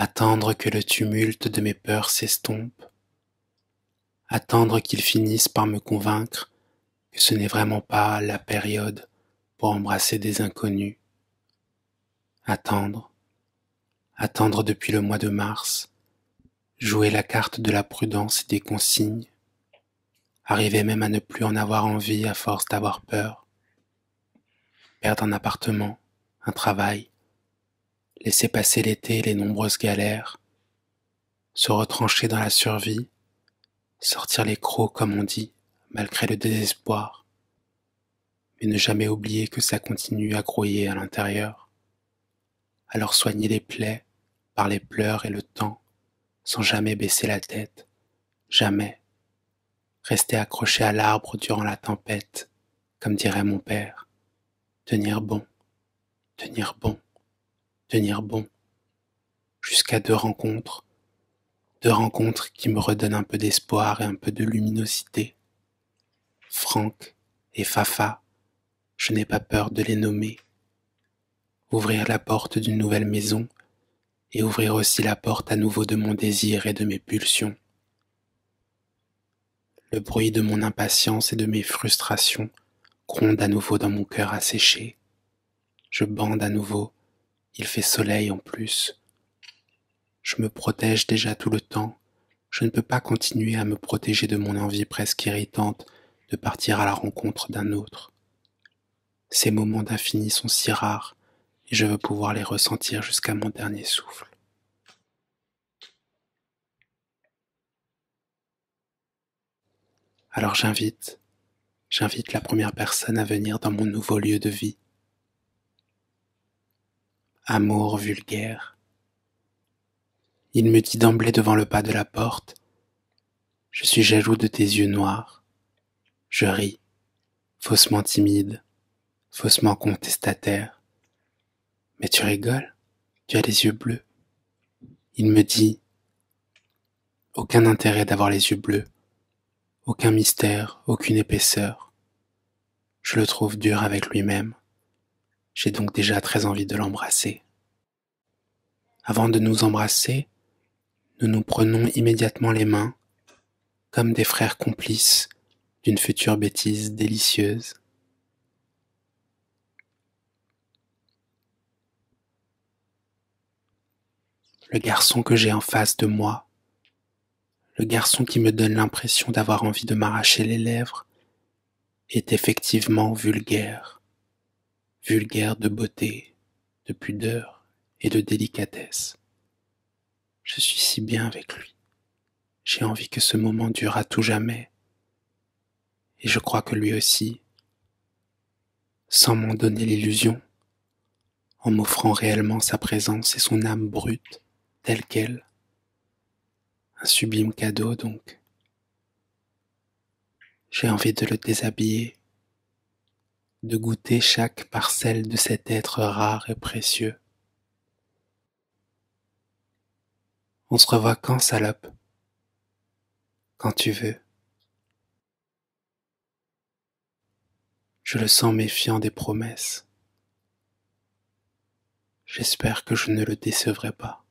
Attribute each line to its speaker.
Speaker 1: Attendre que le tumulte de mes peurs s'estompe, attendre qu'ils finissent par me convaincre que ce n'est vraiment pas la période pour embrasser des inconnus. Attendre, attendre depuis le mois de mars, jouer la carte de la prudence et des consignes, arriver même à ne plus en avoir envie à force d'avoir peur, perdre un appartement, un travail, laisser passer l'été et les nombreuses galères, se retrancher dans la survie, sortir les crocs comme on dit, malgré le désespoir, mais ne jamais oublier que ça continue à grouiller à l'intérieur. Alors soigner les plaies par les pleurs et le temps, sans jamais baisser la tête, jamais. Rester accroché à l'arbre durant la tempête, comme dirait mon père. Tenir bon, tenir bon, tenir bon. Jusqu'à deux rencontres qui me redonnent un peu d'espoir et un peu de luminosité. Franck et Fafa, je n'ai pas peur de les nommer. Ouvrir la porte d'une nouvelle maison et ouvrir aussi la porte à nouveau de mon désir et de mes pulsions. Le bruit de mon impatience et de mes frustrations gronde à nouveau dans mon cœur asséché. Je bande à nouveau, il fait soleil en plus. Je me protège déjà tout le temps, je ne peux pas continuer à me protéger de mon envie presque irritante de partir à la rencontre d'un autre. Ces moments d'infini sont si rares et je veux pouvoir les ressentir jusqu'à mon dernier souffle. Alors j'invite la première personne à venir dans mon nouveau lieu de vie. Amour vulgaire. Il me dit d'emblée devant le pas de la porte, « Je suis jaloux de tes yeux noirs. » Je ris, faussement timide, faussement contestataire. « Mais tu rigoles, tu as les yeux bleus. » Il me dit, « Aucun intérêt d'avoir les yeux bleus, aucun mystère, aucune épaisseur. » Je le trouve dur avec lui-même. J'ai donc déjà très envie de l'embrasser. Avant de nous embrasser, nous nous prenons immédiatement les mains, comme des frères complices d'une future bêtise délicieuse. Le garçon que j'ai en face de moi, le garçon qui me donne l'impression d'avoir envie de m'arracher les lèvres, est effectivement vulgaire. Vulgaire de beauté, de pudeur et de délicatesse. Je suis si bien avec lui. J'ai envie que ce moment dure à tout jamais. Et je crois que lui aussi, sans m'en donner l'illusion, en m'offrant réellement sa présence et son âme brute, telle qu'elle. Un sublime cadeau donc. J'ai envie de le déshabiller, de goûter chaque parcelle de cet être rare et précieux. On se revoit quand, salope? Quand tu veux. Je le sens méfiant des promesses. J'espère que je ne le décevrai pas.